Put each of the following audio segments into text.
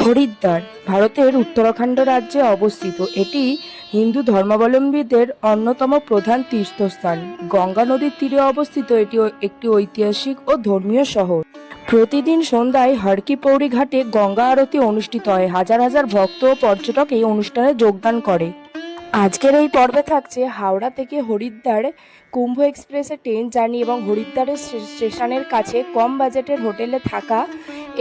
হরিদ্বার ভারতের উত্তরাখণ্ড রাজ্যে অবস্থিত। এটি হিন্দু ধর্মাবলম্বীদের অন্যতম প্রধান তীর্থস্থান। গঙ্গা নদীর তীরে অবস্থিত এটি একটি ঐতিহাসিক ও ধর্মীয় শহর। প্রতিদিন সন্ধ্যায় হর কি পৌড়ি ঘাটে গঙ্গা আরতি অনুষ্ঠিত হয়। হাজার হাজার ভক্ত ও পর্যটক এই অনুষ্ঠানে যোগদান করে। আজকের এই পর্বে থাকছে হাওড়া থেকে হরিদ্বার কুম্ভ এক্সপ্রেসে ট্রেন জার্নি এবং হরিদ্বারের স্টেশনের কাছে কম বাজেটের হোটেলে থাকা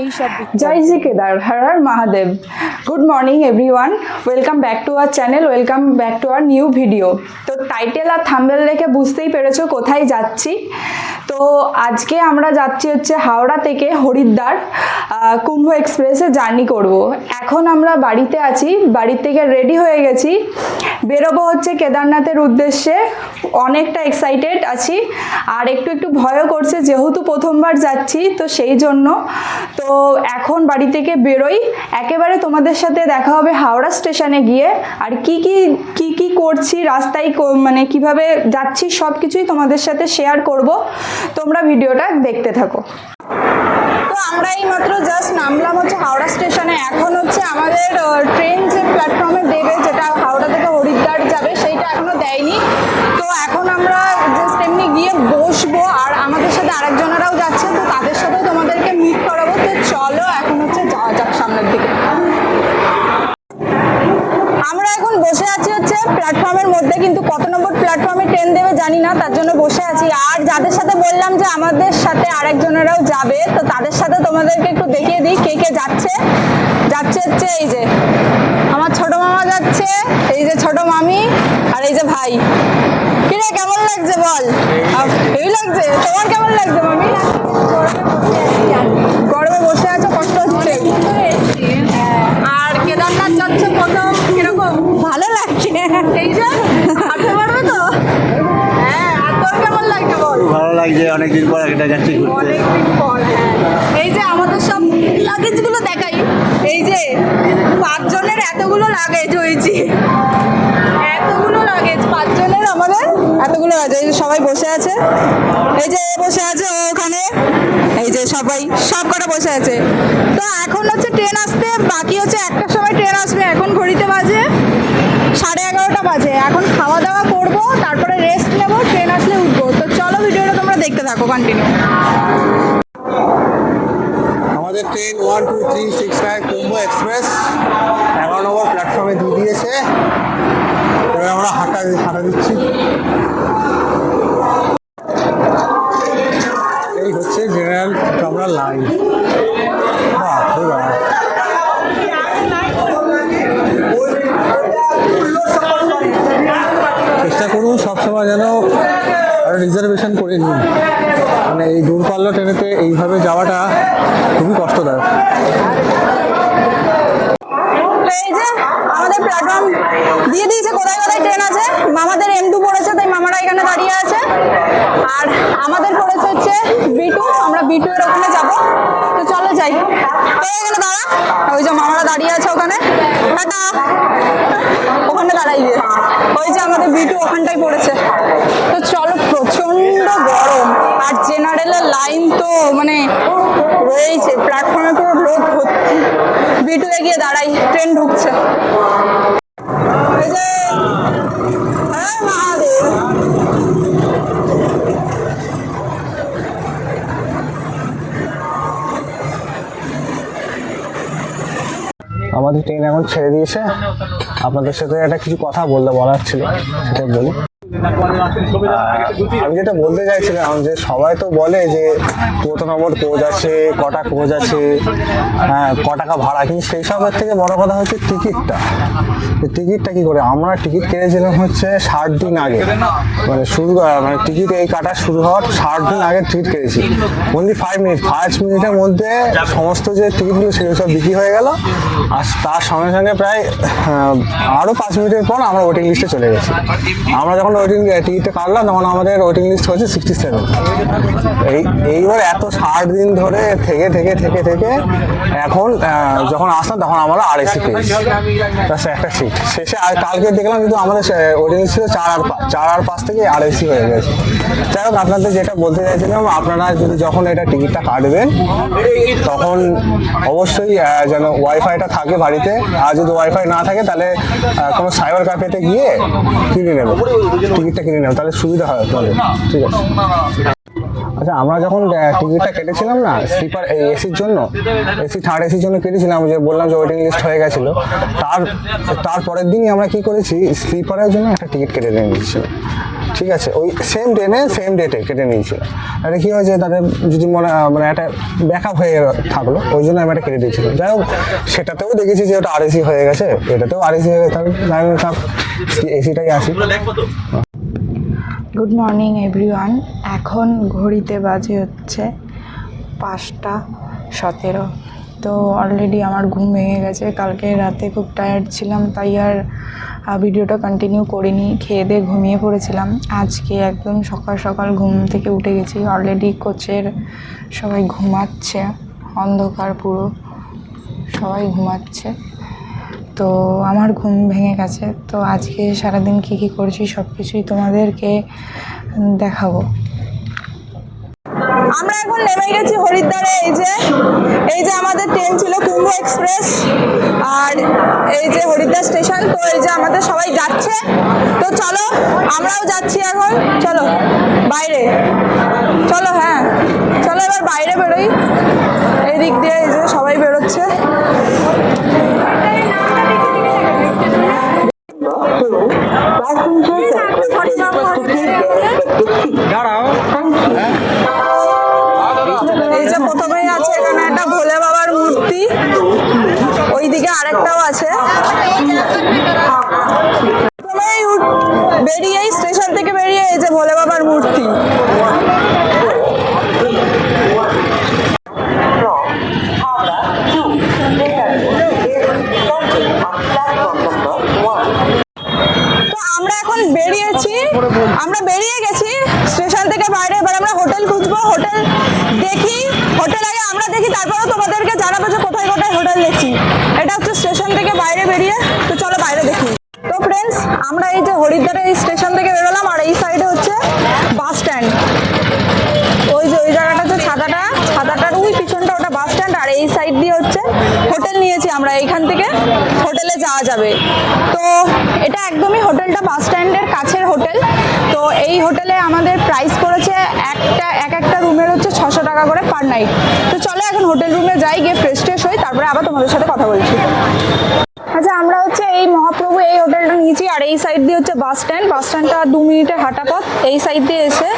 এই সব। জয় Shri Kedar, Har Har Mahadev. Good morning everyone, welcome back to our channel, welcome back to our new video. তো টাইটেল আর থাম্বনেল দেখে বুঝতেই পেরেছো কোথায় যাচ্ছি। তো আজকে আমরা যাচ্ছি হচ্ছে হাওড়া থেকে হরিদ্বার কুম্ভ এক্সপ্রেসে জার্নি করব। এখন আমরা বাড়িতে আছি, বাড়ির থেকে রেডি হয়ে গেছি, বেরোবো হচ্ছে কেদারনাথের উদ্দেশ্যে। অনেকটা এক্সাইটেড আছি আর একটু একটু ভয়ও করছে, যেহেতু প্রথমবার যাচ্ছি তো সেই জন্য। তো এখন বাড়ি থেকে বেরোই, একেবারে তোমাদের সাথে দেখা হবে হাওড়া স্টেশনে গিয়ে। আর কি করছি রাস্তায়, মানে কিভাবে যাচ্ছি সব কিছুই তোমাদের সাথে শেয়ার করব। তোমরা ভিডিওটা দেখতে থাকো। তো আমরা এই মাত্র জাস্ট নামলাম হচ্ছে হাওড়া স্টেশনে। এখন হচ্ছে আমাদের ট্রেন যে প্ল্যাটফর্মে দেবে, যেটা হাওড়া থেকে হরিদ্বার যাবে, সেইটা এখনো দেয়নি। তো এখন আমরা জাস্ট এমনি গিয়ে বসবো, আর আমাদের সাথে আরেকজনেরাও যাচ্ছে, তো তাদের সাথেও তোমাদেরকে মিট করাবো। তো চলো এখন হচ্ছে যাওয়া যাক সামনের দিকে। আমরা এখন বসে আছি হচ্ছে প্ল্যাটফর্মের মধ্যে, কিন্তু কত নম্বর প্ল্যাটফর্মে ট্রেন দেবে জানি না, তার জন্য বসে আছি। আর যাদের সাথে বললাম যে আমাদের সাথে আরেকজনেরাও যাবে, তো তাদের সাথে তোমাদেরকে একটু দেখিয়ে দিই কে কে যাচ্ছে। হচ্ছে এই যে আমার ছোট মামা যাচ্ছে, এই যে ছোট মামি, আর এই যে ভাই। কিরে কেমন লাগছে বল? এই লাগছে, তোমার কেমন লাগছে মামি? গরমে বসে আছো, কষ্ট হচ্ছে। আর কেদারনাথ যাচ্ছে প্রথম, কিরকম? ভালো লাগছে। এই যে হাঁটতে পারবে তো? হ্যাঁ। আর তোর কেমন লাগছে বল? ভালো লাগছে, অনেকদিন পর একটা যাচ্ছি ঘুরতে। অনেকদিন পর। এই যে আমাদের সব লাগেজগুলো দেখাই, এই যে 5 জনের এতগুলো লাগেজ হয়েছে, এতগুলো লাগেজ 5 জনের আমাদের এতগুলো লাগেজ। এই যে সবাই বসে আছে, এই যে বসে আছে ওখানে, এই যে সবাই সব কটা বসে আছে। তো এখন হচ্ছে ট্রেন আসতে বাকি, হচ্ছে 1টার সময় ট্রেন আসবে। এখন ঘড়িতে বাজে 11:30 বাজে। এখন খাওয়া দাওয়া করবো, তারপরে রেস্ট নেবো, ট্রেন আসলে উঠবো। তো চলো ভিডিওটা তোমরা দেখতে থাকো, কন্টিনিউ। আমাদের ট্রেন 1, 2, 3, 6, 5 কুম্ভ এক্সপ্রেস 11 নম্বর প্ল্যাটফর্মে দিয়ে দিয়েছে। এবার আমরা হাঁটা দিচ্ছি। এই হচ্ছে জেনারেল কামরা লাইন। চেষ্টা করুন সবসময় যেন রিজার্ভেশন করে নিন, মানে এই দূরপাল্লা ট্রেনেতে এইভাবে যাওয়াটা খুবই কষ্টদায়ক। এই যে আমাদের প্ল্যাটফর্ম দিয়ে দিয়েছে, কোথায় কোথায় ট্রেন আছে। মামাদের M2 পড়েছে, তাই মামারা এখানে দাঁড়িয়ে আছে। আর আমাদের পড়েছে হচ্ছে B2, আমরা B2 এর ওখানে যাবো। তো চলো যাই। এখানে দাঁড়া, ওই যে মামারা দাঁড়িয়ে আছে ওখানে, টাটা। ওখানে দাঁড়াইবে, ওই যে আমাদের B2 ওখানটাই পড়েছে। তো চলো, প্রচন্ড গরম আর জেনারেলের লাইন তো মানে রয়েছে, প্ল্যাটফর্মে পুরো লোক ভর্তি। B2 এ গিয়ে দাঁড়াই, ট্রেন ঢুকছে। এই যে হ্যাঁ মহাদেব। আমাদের ট্রেন এখন ছেড়ে দিয়েছে। আপনাদের সাথে একটা কিছু কথা বলার ছিল, সেটা বলি। আমি যেটা বলতে চাইছিলাম যে সবাই তো বলে যে কত নম্বর কোচ আছে, কটা কোচ আছে, হ্যাঁ ক টাকা ভাড়া, কিন্তু সেই সবের থেকে বড় কথা হচ্ছে টিকিটটা কি করে। আমরা টিকিট কেটেছিলাম হচ্ছে 60 দিন আগে, মানে টিকিট এই কাটা শুরু হওয়ার 60 দিন আগে টিকিট কেটেছি। অনলি 5 মিনিটের মধ্যে সমস্ত যে টিকিটগুলো সেগুলো সব বিক্রি হয়ে গেল। আর তার সঙ্গে সঙ্গে প্রায় আরও 5 মিনিটের পর আমরা ওয়েটিং লিস্টে চলে গেছি। আমরা যখন ওয়েটিং টিকিটটা কাটলাম তখন আমাদের ওয়েটিং লিস্ট হয়েছে 67। এইবার এত 60 দিন ধরে থেকে থেকে থেকে থেকে এখন যখন আসলাম তখন আমরা আরএসি পেয়েছি, একটা সিট শেষে। আর কালকে দেখলাম কিন্তু আমাদের ওয়েটিং লিস্ট ছিল 4 আর 5 থেকে আরএসি হয়ে গেছে। যাই হোক, আপনাদের যেটা বলতে চাইছিলাম, আপনারা যদি যখন এটা টিকিটটা কাটবেন তখন অবশ্যই যেন ওয়াইফাইটা থাকে বাড়িতে। আর যদি ওয়াইফাই না থাকে তাহলে কোনো সাইবার ক্যাফেতে গিয়ে কিনে নেবেন, টিকিটটা কিনে নেবেন, তাহলে সুবিধা হয় আপনাদের। ঠিক আছে। আচ্ছা, আমরা যখন টিকিটটা কেটেছিলাম না স্লিপার এসির জন্য, এসি থার্ড এসির জন্য কেটেছিলাম, যে বললাম যে ওয়েটিং লিস্ট হয়ে গেছিল, তারপরের দিনই আমরা কি করেছি, স্লিপারের জন্য একটা টিকিট কেটে নিয়ে নিয়েছিলাম। ঠিক আছে, ওই সেম ডেটে কেটে নিয়েছিল। এটা কী হয়েছে, তাদের যদি মানে একটা ব্যাকআপ হয়ে থাকলো, ওই জন্য আমি একটা কেটে দিয়েছিলাম। যাই হোক, সেটাতেও দেখেছি যে ওটা আরএসি হয়ে গেছে, এটাতেও আরএসি হয়ে গেছে, তাহলে এসিটাই আসি। Good morning everyone. এখন ঘড়িতে বাজে হচ্ছে 5:17। তো অলরেডি আমার ঘুম ভেঙে গেছে। কালকে রাতে খুব টায়ার্ড ছিলাম, তাই আর ভিডিওটা কন্টিনিউ করিনি, খেয়ে দিয়ে ঘুমিয়ে পড়েছিলাম। আজকে একদম সকাল সকাল ঘুম থেকে উঠে গেছি। অলরেডি কোচের সবাই ঘুমাচ্ছে, অন্ধকার পুরো, সবাই ঘুমাচ্ছে। তো আমার ঘুম ভেঙে গেছে। তো আজকে সারাদিন কী কী করেছি সব কিছুই তোমাদেরকে দেখাবো। আমরা এখন নেমে গেছি হরিদ্বারে। এই যে আমাদের ট্রেন ছিল কুম্ভ এক্সপ্রেস, আর এই যে হরিদ্বার স্টেশন। তো এই যে আমাদের সবাই যাচ্ছে, তো চলো আমরাও যাচ্ছি এখন। চলো বাইরে, চলো, হ্যাঁ চলো এবার বাইরে বেরোই। এই দিক দিয়ে এই যে সবাই বেরোচ্ছে। এই যে প্রথমেই আছে এখানে একটা ভোলে বাবার মূর্তি, ওইদিকে আরেকটাও আছে। প্রথমেই বেরিয়েই স্টেশন থেকে বেরিয়ে এই যে ভোলে বাবার মূর্তি। আমরা বেরিয়ে গেছি স্টেশন থেকে বাইরে। এবার আমরা হোটেল খুঁজবো, হোটেল দেখি, হোটেল আগে আমরা দেখি, তারপরে তোমাদেরকে জানাবো যে কোথায় কোথায় হোটেল দেখছি। এটা হচ্ছে স্টেশন থেকে বাইরে বেরিয়ে। তো চলো বাইরে দেখি। তো ফ্রেন্ডস, আমরা এই যে হরিদ্বারের এই স্টেশন থেকে বেরোলাম, আর এই সাইডে হচ্ছে বাস স্ট্যান্ড। ওই যে ওই জায়গাটা হচ্ছে ছাতাটার ওই পিছনটা, ওটা বাস স্ট্যান্ড। আর এই সাইড দিয়ে হচ্ছে হোটেল নিয়েছি আমরা, এইখান থেকে হোটেলে যাওয়া যাবে। তো এটা একদমই হোটেলটা বাস স্ট্যান্ডের কাছের হোটেল। তো এই হোটেলে আমাদের প্রাইস পড়েছে একটা রুমের হচ্ছে 600 টাকা করে পার নাইট। তো চলো এখন হোটেল রুমে যাই, গিয়ে ফ্রেশ হই, তারপরে আবার তোমাদের সাথে কথা বলছি। আচ্ছা, আমরা হচ্ছে এই মহাপ্রভু এই হোটেলটা নিয়েছি, আর এই সাইড দিয়ে হচ্ছে বাস স্ট্যান্ড। বাস স্ট্যান্ডটা 2 মিনিটের হাঁটা পথ। এই সাইড দিয়ে এসে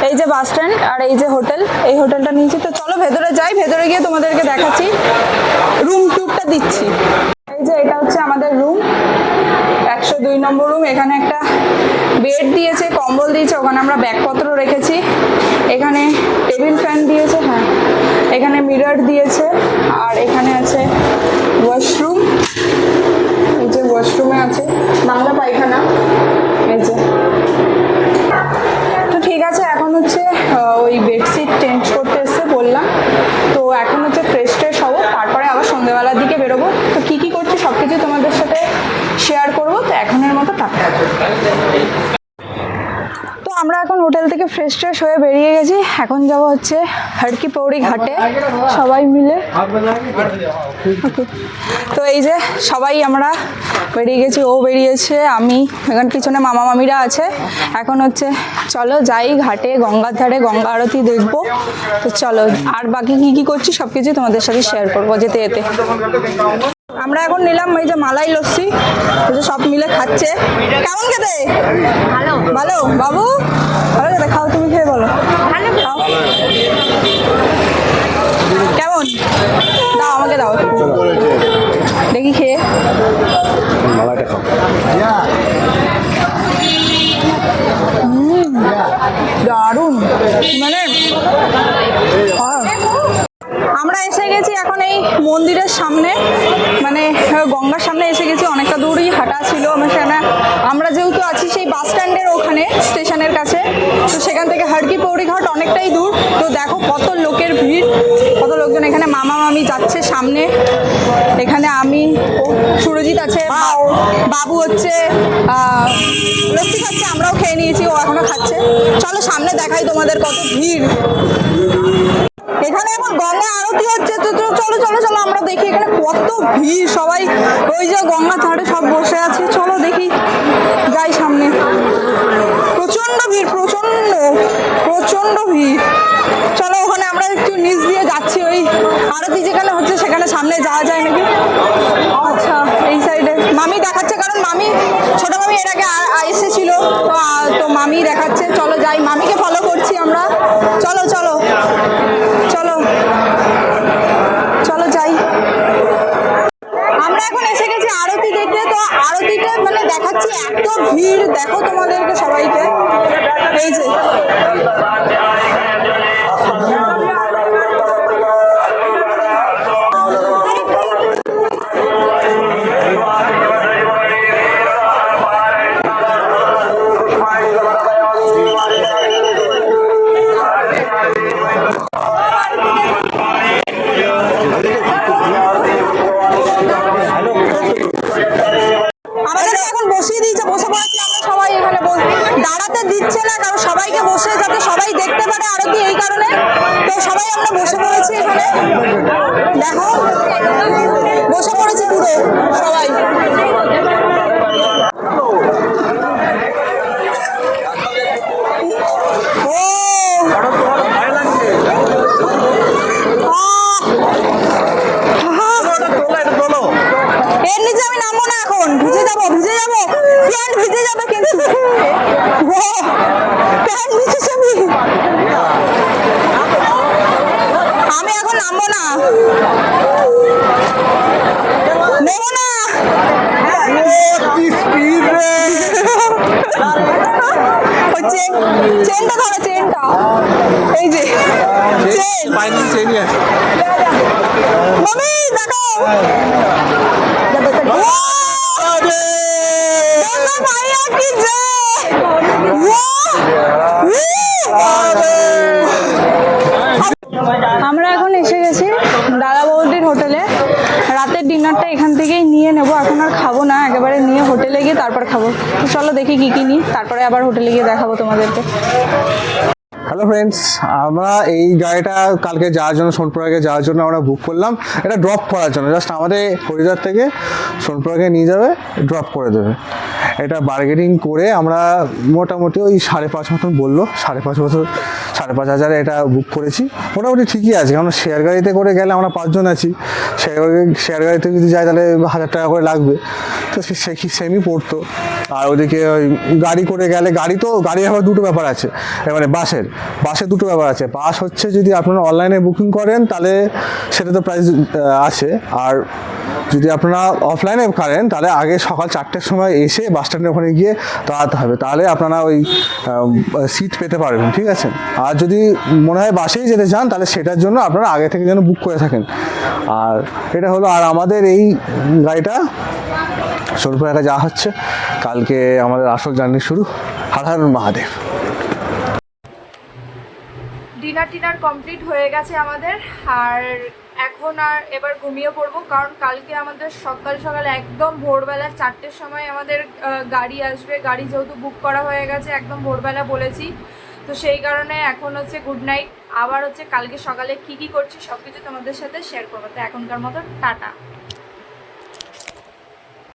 এই যে বাস স্ট্যান্ড, আর এই যে হোটেল, এই হোটেলটা নিয়েছি। তো চলো ভেতরে যাই, ভেতরে গিয়ে তোমাদেরকে দেখাচ্ছি, রুম ট্যুরটা দিচ্ছি। এই যে এটা হচ্ছে আমাদের রুম, 102 নম্বর রুম। এখানে একটা বেড দিয়েছে, কম্বল দিয়েছে, ওখানে আমরা ব্যাগপত্র রেখেছি। এখানে টেবিল ফ্যান দিয়েছে, হ্যাঁ এখানে মিরর দিয়েছে। আর এখানে আছে ওয়াশরুম, এই যে ওয়াশরুমে আছে বাংলা পায়খানা। এই যে, তো ঠিক আছে, এখন হচ্ছে ওই বেডশিট চেঞ্জ করতে এসছে বললাম। তো এখন হচ্ছে ফ্রেশ হবো, তারপরে আবার সন্ধ্যেবেলার দিকে বেরোবো। তো কী কী করছি সব কিছু তোমাদের সাথে শেয়ার করবো। তো এখনের মতো টাটা। তো আমরা এখন হোটেল থেকে ফ্রেশ হয়ে বেরিয়ে গেছি। এখন যাব হচ্ছে হরকি পৌড়ি ঘাটে সবাই মিলে। তো এই যে সবাই আমরা বেরিয়ে গেছি, ও বেরিয়েছে, আমি এখানে পিছনে মামা মামিরা আছে। এখন হচ্ছে চলো যাই ঘাটে, গঙ্গার ধারে গঙ্গা আরতি দেখবো। তো চলো, আর বাকি কি কি করছি সব কিছু তোমাদের সাথে শেয়ার করবো যেতে যেতে। আমরা এখন নিলাম এই যে মালাই লস্যি, সব মিলে খাচ্ছে। কেমন খেতে? ভালো ভালো বাবু, ভালো খেতে। খাও, তুমি খেয়ে বলো খাও কেমন। দাও আমাকে দাও, দেখি খেয়ে। দারুণ, মানে আমরা এসে গেছি এখন এই মন্দিরের সামনে, মানে গঙ্গার সামনে এসে গেছি। অনেকটা দূরই হাঁটা ছিল আমার সেখানে। আমরা যেহেতু আছি সেই বাস স্ট্যান্ডের ওখানে, স্টেশনের কাছে, তো সেখান থেকে হাড়কি পৌরিঘাট অনেকটাই দূর। তো দেখো কত লোকের ভিড়, কত লোকজন। এখানে মামা মামি যাচ্ছে সামনে, এখানে আমি, সুরজিৎ আছে, বাবু হচ্ছে লস্যি খাচ্ছে, আমরাও খেয়ে নিয়েছি, ও এখনো খাচ্ছে। চলো সামনে দেখাই তোমাদের কত ভিড়। এখানে এখন গঙ্গা আরতি হচ্ছে, তো চলো চলো চলো আমরা দেখি এখানে কত ভিড়। সবাই ওই যে গঙ্গা ধারে সব বসে আছে, চলো দেখি, যাই সামনে। প্রচন্ড ভিড়, প্রচন্ড প্রচন্ড ভিড়। চলো ওখানে আমরা একটু নিচ দিয়ে যাচ্ছি, ওই আরতি যেখানে হচ্ছে সেখানে সামনে যাওয়া যায় নাকি। আচ্ছা, এই সাইডে মামি দেখাচ্ছে, কারণ মামি, ছোট মামি এর আগে এসেছিল, তো মামি দেখাচ্ছে। চলো যাই, মামিকে ফলো করছি আমরা। চলো চলো চলো চলো যাই। আমরা এখন এসে গেছি আরতি দেখতে। তো আরতিতে মানে দেখাচ্ছি এত ভিড়, দেখো তোমাদেরকে সবাইকে। এই যে আমাদের এখন বসিয়ে দিয়েছে, বসে পড়েছি আমরা সবাই এখানে। দাঁড়াতে দিচ্ছে না, কারণ সবাইকে বসে, যাতে সবাই দেখতে পারে আরতি, এই কারণে। তো সবাই আমরা বসে পড়েছি এখানে, দেখো বসে পড়েছি পুরো সবাই। এর নিচে আমি নামবো না এখন, ভিজে যাবো, ভিজে যাবো, প্যান্ট ভিজে যাবে কিন্তু। প্যান্ট ভিজে যাবে, আমি এখন নামবো না, নেবো না। চেনটা ধরো, চেনটা, এই যে চেন। মামি দেখো, ভাইয়া কি আমরা এখন এসে গেছি দাদা বৌদির হোটেলে। রাতের ডিনারটা এখান থেকেই নিয়ে নেব, এখন আর খাবো না, একেবারে নিয়ে হোটেলে গিয়ে তারপর খাবো। তো চলো দেখি কি কি নিই, তারপরে আবার হোটেলে গিয়ে দেখাবো তোমাদেরকে। হ্যালো ফ্রেন্ডস, আমরা এই গাড়িটা কালকে যাওয়ার জন্য, সোনপুরাকে যাওয়ার জন্য আমরা বুক করলাম। এটা ড্রপ করার জন্য, জাস্ট আমাদের হরিদ্বার থেকে সোনপুরাকে নিয়ে যাবে, ড্রপ করে দেবে। এটা বার্গেনিং করে আমরা মোটামুটি ওই 5.5 মতন বললো, 5,500 এটা বুক করেছি। মোটামুটি ঠিকই আছে, কারণ শেয়ার গাড়িতে করে গেলে আমরা 5 জন আছি, শেয়ার গাড়িতে যদি যাই তাহলে 1,000 টাকা করে লাগবে, তো সেমই পড়তো। আর ওদিকে ওই গাড়ি করে গেলে, গাড়ি আবার দুটো ব্যাপার আছে, মানে বাসে দুটো ব্যাপার আছে। বাস হচ্ছে যদি আপনারা অনলাইনে বুকিং করেন তাহলে সেটা তো প্রাইস আছে, আর যদি আপনারা অফলাইনে করেন তাহলে আগে সকাল 4টের সময় এসে বাস স্ট্যান্ডের ওখানে গিয়ে দাঁড়াতে হবে, তাহলে আপনারা ওই সিট পেতে পারবেন, ঠিক আছে। আর যদি মনে হয় বাসেই যেতে চান তাহলে সেটার জন্য আপনারা আগে থেকে যেন বুক করে থাকেন। আর এটা হলো, আর আমাদের এই গাড়িটা সোনপুর এলাকা যাওয়া হচ্ছে, কালকে আমাদের আসল জার্নি শুরু। হর হর মহাদেব। ডিনার কমপ্লিট হয়ে গেছে আমাদের, আর এখন আর এবার ঘুমিয়ে পড়বো, কারণ কালকে আমাদের সকাল সকাল একদম ভোরবেলা 4টের সময় আমাদের গাড়ি আসবে। গাড়ি যেহেতু বুক করা হয়ে গেছে, একদম ভোরবেলা বলেছি, তো সেই কারণে এখন হচ্ছে গুড নাইট। আবার হচ্ছে কালকে সকালে কি করছি সব কিছু তোমাদের সাথে শেয়ার করবো। তো এখনকার মতো টাটা।